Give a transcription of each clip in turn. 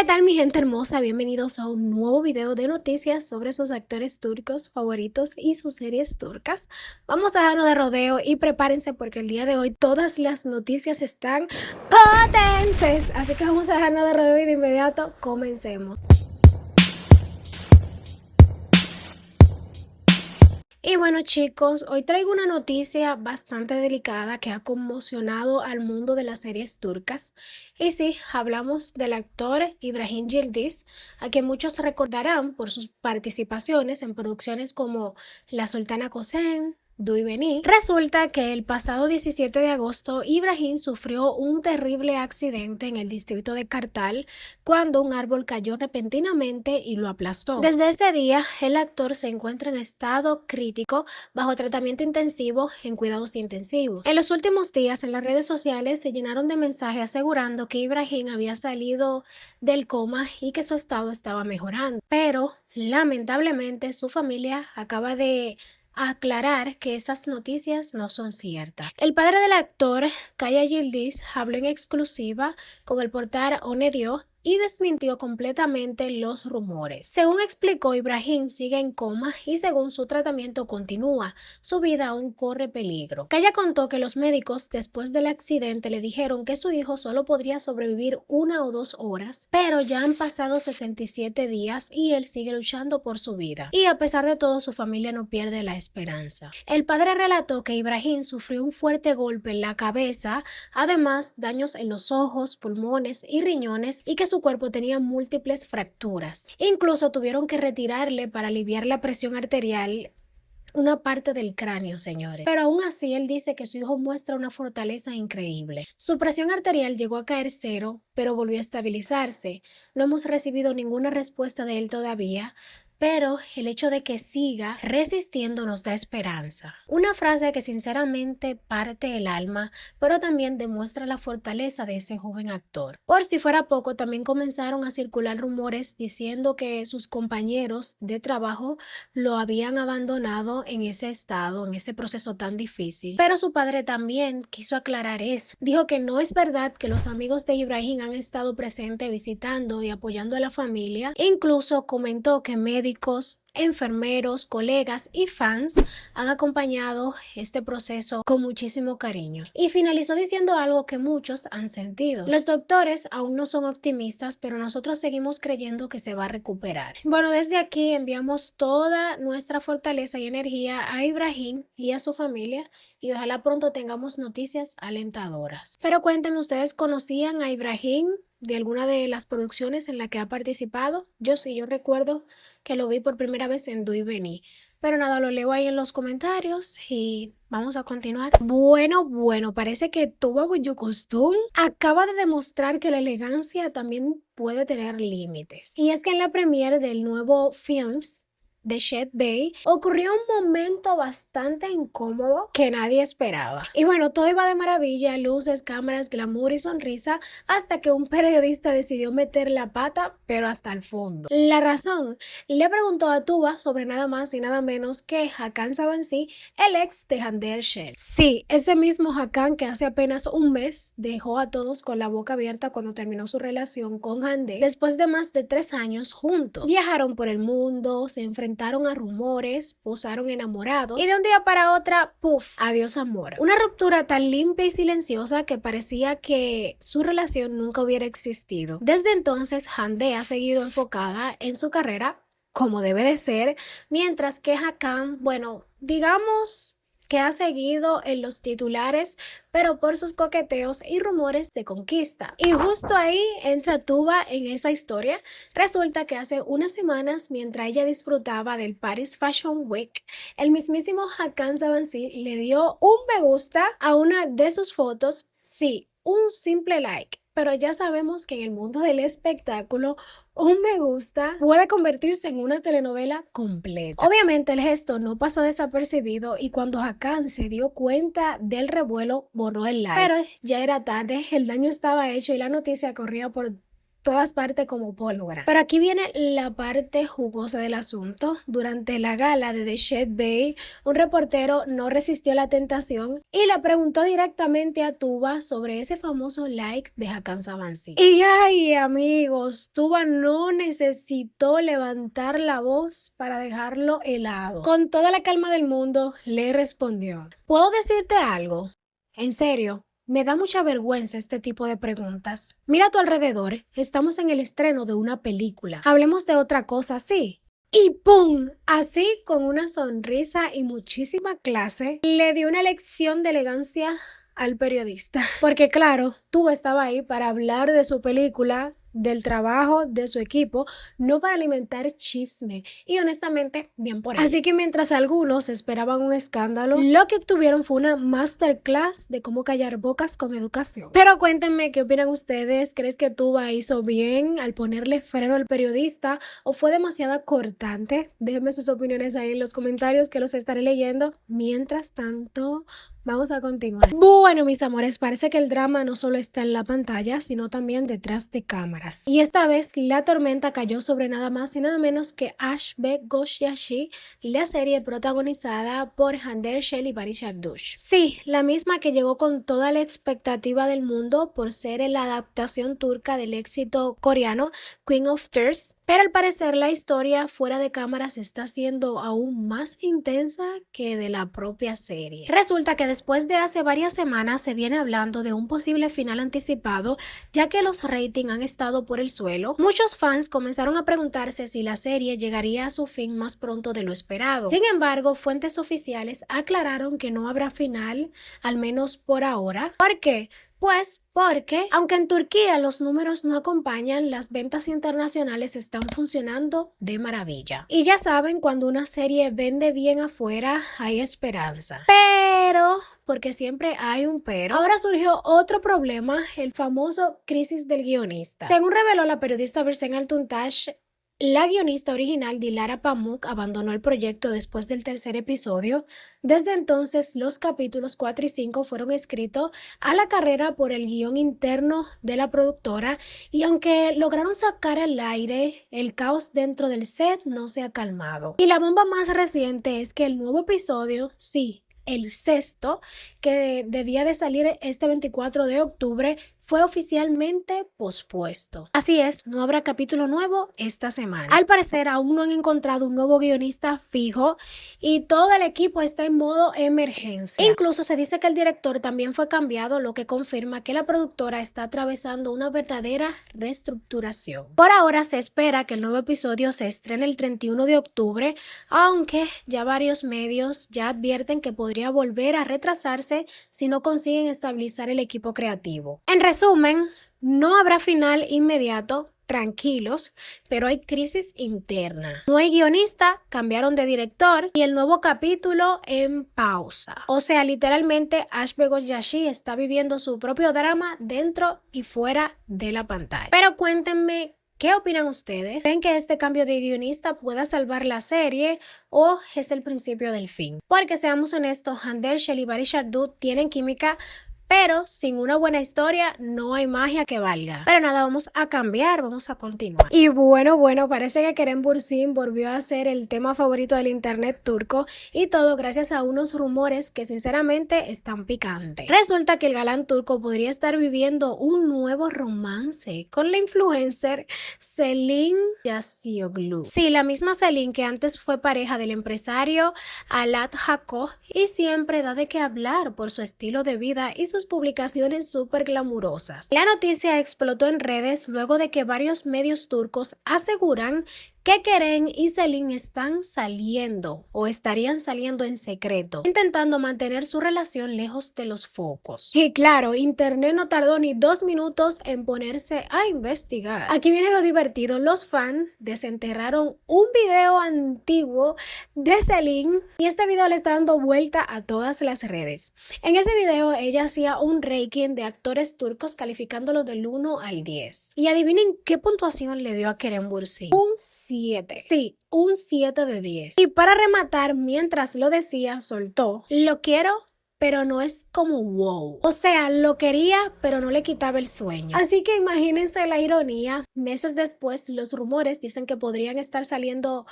¿Qué tal mi gente hermosa? Bienvenidos a un nuevo video de noticias sobre sus actores turcos favoritos y sus series turcas. Vamos a darnos de rodeo y prepárense porque el día de hoy todas las noticias están potentes. Así que vamos a dejarnos de rodeo y de inmediato comencemos. Y bueno chicos, hoy traigo una noticia bastante delicada que ha conmocionado al mundo de las series turcas. Y sí, hablamos del actor Ibrahim Yildiz, a quien muchos recordarán por sus participaciones en producciones como La Sultana Kosen, Duy Beni. Resulta que el pasado 17 de agosto Ibrahim sufrió un terrible accidente en el distrito de Kartal cuando un árbol cayó repentinamente y lo aplastó. Desde ese día el actor se encuentra en estado crítico bajo tratamiento intensivo en cuidados intensivos. En los últimos días en las redes sociales se llenaron de mensajes asegurando que Ibrahim había salido del coma y que su estado estaba mejorando, pero lamentablemente su familia acaba de aclarar que esas noticias no son ciertas. El padre del actor, Kaya Yildiz, habló en exclusiva con el portal Onedio y desmintió completamente los rumores. Según explicó, Ibrahim sigue en coma y según su tratamiento continúa, su vida aún corre peligro. Kaya contó que los médicos después del accidente le dijeron que su hijo solo podría sobrevivir 1 o 2 horas, pero ya han pasado 67 días y él sigue luchando por su vida. Y a pesar de todo, su familia no pierde la esperanza. El padre relató que Ibrahim sufrió un fuerte golpe en la cabeza, además daños en los ojos, pulmones y riñones, y que su cuerpo tenía múltiples fracturas. Incluso tuvieron que retirarle para aliviar la presión arterial una parte del cráneo, señores. Pero aún así, él dice que su hijo muestra una fortaleza increíble. Su presión arterial llegó a caer 0, pero volvió a estabilizarse. No hemos recibido ninguna respuesta de él todavía, pero el hecho de que siga resistiendo nos da esperanza. Una frase que sinceramente parte el alma, pero también demuestra la fortaleza de ese joven actor. Por si fuera poco, también comenzaron a circular rumores diciendo que sus compañeros de trabajo lo habían abandonado en ese estado, en ese proceso tan difícil. Pero su padre también quiso aclarar eso. Dijo que no es verdad que los amigos de Ibrahim han estado presentes visitando y apoyando a la familia. Incluso comentó que médicos, enfermeros, colegas y fans han acompañado este proceso con muchísimo cariño. Y finalizó diciendo algo que muchos han sentido. Los doctores aún no son optimistas, pero nosotros seguimos creyendo que se va a recuperar. Bueno, desde aquí enviamos toda nuestra fortaleza y energía a Ibrahim y a su familia y ojalá pronto tengamos noticias alentadoras. Pero cuéntenme, ¿ustedes conocían a Ibrahim de alguna de las producciones en la que ha participado? Yo sí, yo recuerdo que lo vi por primera vez en Duy Beni. Pero nada, lo leo ahí en los comentarios y vamos a continuar. Bueno, parece que Tuba Büyüküstün acaba de demostrar que la elegancia también puede tener límites. Y es que en la premiere del nuevo Films de Shed Bay ocurrió un momento bastante incómodo que nadie esperaba. Y bueno, todo iba de maravilla, luces, cámaras, glamour y sonrisa, hasta que un periodista decidió meter la pata, pero hasta el fondo. La razón, le preguntó a Tuba sobre nada más y nada menos que Hakan Sabancı, el ex de Hande Erçel. Sí, ese mismo Hakan que hace apenas un mes dejó a todos con la boca abierta cuando terminó su relación con Hande después de más de 3 años juntos. Viajaron por el mundo, se enfrentaron a rumores, posaron enamorados y de un día para otra, ¡puf! Adiós amor. Una ruptura tan limpia y silenciosa que parecía que su relación nunca hubiera existido. Desde entonces, Hande ha seguido enfocada en su carrera como debe de ser, mientras que Hakan, bueno, digamos que ha seguido en los titulares, pero por sus coqueteos y rumores de conquista. Y justo ahí entra Tuba en esa historia. Resulta que hace unas semanas, mientras ella disfrutaba del Paris Fashion Week, el mismísimo Hakan Sabancı le dio un me gusta a una de sus fotos. Sí, un simple like. Pero ya sabemos que en el mundo del espectáculo un me gusta puede convertirse en una telenovela completa. Obviamente el gesto no pasó desapercibido y cuando Hakan se dio cuenta del revuelo borró el like. Pero ya era tarde, el daño estaba hecho y la noticia corría por todas partes como pólvora. Pero aquí viene la parte jugosa del asunto. Durante la gala de The Shade Bay, un reportero no resistió la tentación y le preguntó directamente a Tuba sobre ese famoso like de Hakan Sabansi. Y ay, amigos, Tuba no necesitó levantar la voz para dejarlo helado. Con toda la calma del mundo, le respondió: ¿puedo decirte algo? En serio. Me da mucha vergüenza este tipo de preguntas. Mira a tu alrededor, estamos en el estreno de una película. Hablemos de otra cosa, ¿sí? Y ¡pum! Así, con una sonrisa y muchísima clase, le dio una lección de elegancia al periodista. Porque claro, Tuba estaba ahí para hablar de su película, del trabajo de su equipo, no para alimentar chisme, y honestamente bien por ahí. Así que mientras algunos esperaban un escándalo, lo que obtuvieron fue una masterclass de cómo callar bocas con educación. Pero cuéntenme qué opinan ustedes. ¿Crees que Tuba hizo bien al ponerle freno al periodista o fue demasiado cortante? Déjenme sus opiniones ahí en los comentarios, que los estaré leyendo. Mientras tanto, vamos a continuar. Bueno, mis amores, parece que el drama no solo está en la pantalla, sino también detrás de cámaras. Y esta vez la tormenta cayó sobre nada más y nada menos que Ashbe Ghosh Yashi, la serie protagonizada por Hande Erçel y Barış Arduç. Sí, la misma que llegó con toda la expectativa del mundo por ser la adaptación turca del éxito coreano Queen of Tears, pero al parecer la historia fuera de cámaras está siendo aún más intensa que de la propia serie. Resulta que después de hace varias semanas se viene hablando de un posible final anticipado, ya que los ratings han estado por el suelo. Muchos fans comenzaron a preguntarse si la serie llegaría a su fin más pronto de lo esperado. Sin embargo, fuentes oficiales aclararon que no habrá final, al menos por ahora. ¿Por qué? Pues porque, aunque en Turquía los números no acompañan, las ventas internacionales están funcionando de maravilla. Y ya saben, cuando una serie vende bien afuera, hay esperanza. Pero, porque siempre hay un pero, ahora surgió otro problema, el famoso crisis del guionista. Según reveló la periodista Birsen Altuntaş, la guionista original Dilara Pamuk abandonó el proyecto después del tercer episodio. Desde entonces, los capítulos 4 y 5 fueron escritos a la carrera por el guión interno de la productora, y aunque lograron sacar al aire, el caos dentro del set no se ha calmado. Y la bomba más reciente es que el nuevo episodio, sí, el sexto, que debía de salir este 24 de octubre, fue oficialmente pospuesto. Así es, no habrá capítulo nuevo esta semana. Al parecer aún no han encontrado un nuevo guionista fijo y todo el equipo está en modo emergencia. Incluso se dice que el director también fue cambiado, lo que confirma que la productora está atravesando una verdadera reestructuración. Por ahora se espera que el nuevo episodio se estrene el 31 de octubre, aunque ya varios medios ya advierten que podría volver a retrasarse si no consiguen estabilizar el equipo creativo. En resumen, no habrá final inmediato, tranquilos, pero hay crisis interna. No hay guionista, cambiaron de director y el nuevo capítulo en pausa. O sea, literalmente Ashbe Ghosh Yashi está viviendo su propio drama dentro y fuera de la pantalla. Pero cuéntenme, ¿qué opinan ustedes? ¿Creen que este cambio de guionista pueda salvar la serie o es el principio del fin? Porque seamos honestos, Hande Erçel y Barış Arduç tienen química, pero sin una buena historia no hay magia que valga. Pero nada, vamos a cambiar, vamos a continuar. Y bueno, parece que Kerem Bürsin volvió a ser el tema favorito del internet turco, y todo gracias a unos rumores que sinceramente están picantes. Resulta que el galán turco podría estar viviendo un nuevo romance con la influencer Selin Yacioglu. Sí, la misma Selin que antes fue pareja del empresario Alat Jaco y siempre da de qué hablar por su estilo de vida y sus publicaciones súper glamurosas. La noticia explotó en redes luego de que varios medios turcos aseguran que Kerem y Selin están saliendo o estarían saliendo en secreto, intentando mantener su relación lejos de los focos. Y claro, internet no tardó ni 2 minutos en ponerse a investigar. Aquí viene lo divertido, los fans desenterraron un video antiguo de Selin y este video le está dando vuelta a todas las redes. En ese video ella hacía un ranking de actores turcos calificándolo del 1 al 10. Y adivinen qué puntuación le dio a Kerem Bürsin. Un 7. Sí, un 7 de 10. Y para rematar, mientras lo decía, soltó: lo quiero, pero no es como wow. O sea, lo quería, pero no le quitaba el sueño. Así que imagínense la ironía. Meses después, los rumores dicen que podrían estar saliendo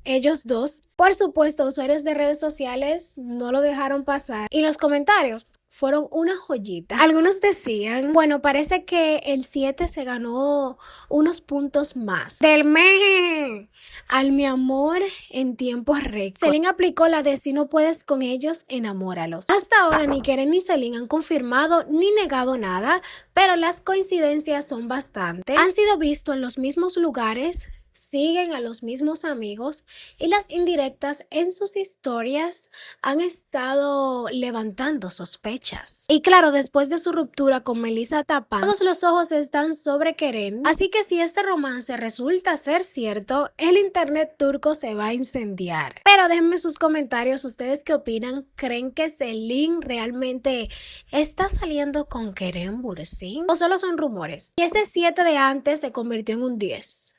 ellos dos. Por supuesto, usuarios de redes sociales no lo dejaron pasar y los comentarios fueron una joyita. Algunos decían, bueno, parece que el 7 se ganó unos puntos más. Del meje al mi amor en tiempo récord. Celine aplicó la de si no puedes con ellos, enamóralos. Hasta ahora ni Keren ni Celine han confirmado ni negado nada, pero las coincidencias son bastantes. Han sido vistos en los mismos lugares, siguen a los mismos amigos y las indirectas en sus historias han estado levantando sospechas. Y claro, después de su ruptura con Melissa Tappan, todos los ojos están sobre Keren, así que si este romance resulta ser cierto, el internet turco se va a incendiar. Pero déjenme sus comentarios, ¿ustedes qué opinan? ¿Creen que Celine realmente está saliendo con Keren Bürsin? ¿O solo son rumores? Y ese 7 de antes se convirtió en un 10.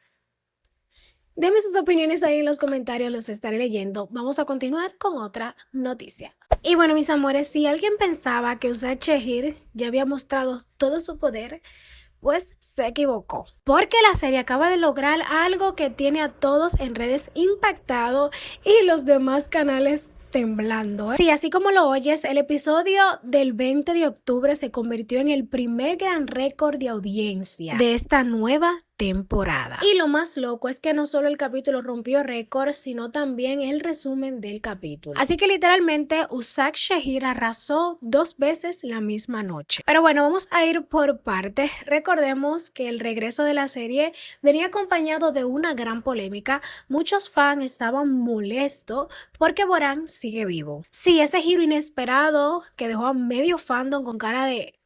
Déjenme sus opiniones ahí en los comentarios, los estaré leyendo. Vamos a continuar con otra noticia. Y bueno, mis amores, si alguien pensaba que Usad Shahir ya había mostrado todo su poder, pues se equivocó. Porque la serie acaba de lograr algo que tiene a todos en redes impactados y los demás canales temblando. Sí, así como lo oyes, el episodio del 20 de octubre se convirtió en el primer gran récord de audiencia de esta nueva temporada. Y lo más loco es que no solo el capítulo rompió récord, sino también el resumen del capítulo. Así que literalmente Usad Shahir arrasó 2 veces la misma noche. Pero bueno, vamos a ir por partes. Recordemos que el regreso de la serie venía acompañado de una gran polémica. Muchos fans estaban molestos porque Boran sigue vivo. Sí, ese giro inesperado que dejó a medio fandom con cara de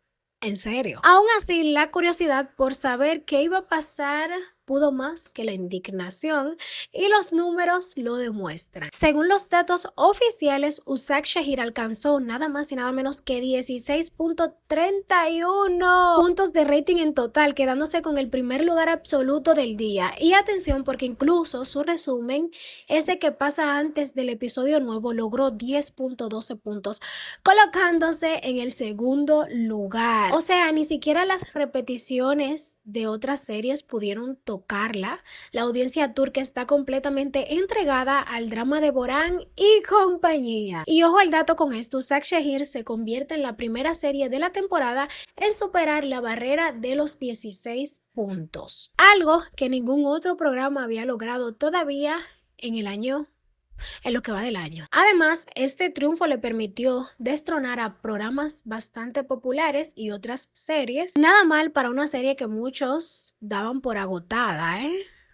¿en serio? Aún así, la curiosidad por saber qué iba a pasar pudo más que la indignación y los números lo demuestran. Según los datos oficiales, Usad Shahir alcanzó nada más y nada menos que 16.31 puntos de rating en total, quedándose con el primer lugar absoluto del día. Y atención, porque incluso su resumen, ese que pasa antes del episodio nuevo, logró 10.12 puntos, colocándose en el segundo lugar. O sea, ni siquiera las repeticiones de otras series pudieron tocarla. La audiencia turca está completamente entregada al drama de Boran y compañía. Y ojo al dato con esto, Usad Shahir se convierte en la primera serie de la temporada en superar la barrera de los 16 puntos. Algo que ningún otro programa había logrado todavía en lo que va del año. Además, este triunfo le permitió destronar a programas bastante populares y otras series. Nada mal para una serie que muchos daban por agotada,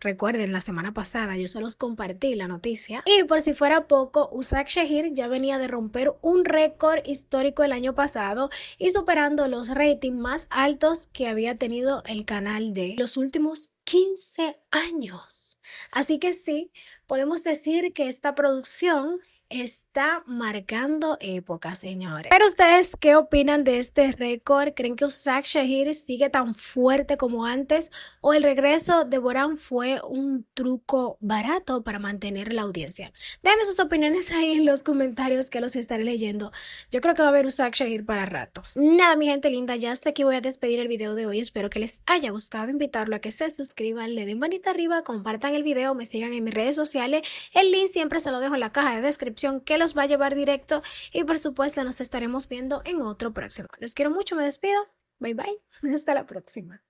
Recuerden, la semana pasada yo se los compartí la noticia. Y por si fuera poco, Usad Shahir ya venía de romper un récord histórico el año pasado y superando los ratings más altos que había tenido el canal de los últimos 15 años. Así que sí, podemos decir que esta producción está marcando época, señores. Pero ustedes, ¿qué opinan de este récord? ¿Creen que Usad Shahir sigue tan fuerte como antes o el regreso de Boran fue un truco barato para mantener la audiencia? Déjenme sus opiniones ahí en los comentarios que los estaré leyendo. Yo creo que va a haber Usad Shahir para rato. Nada, mi gente linda, ya hasta aquí voy a despedir el video de hoy. Espero que les haya gustado. Invitarlo a que se suscriban, le den manita arriba, compartan el video, me sigan en mis redes sociales. El link siempre se lo dejo en la caja de descripción, que los va a llevar directo y por supuesto nos estaremos viendo en otro próximo. Los quiero mucho, me despido. Bye bye. Hasta la próxima.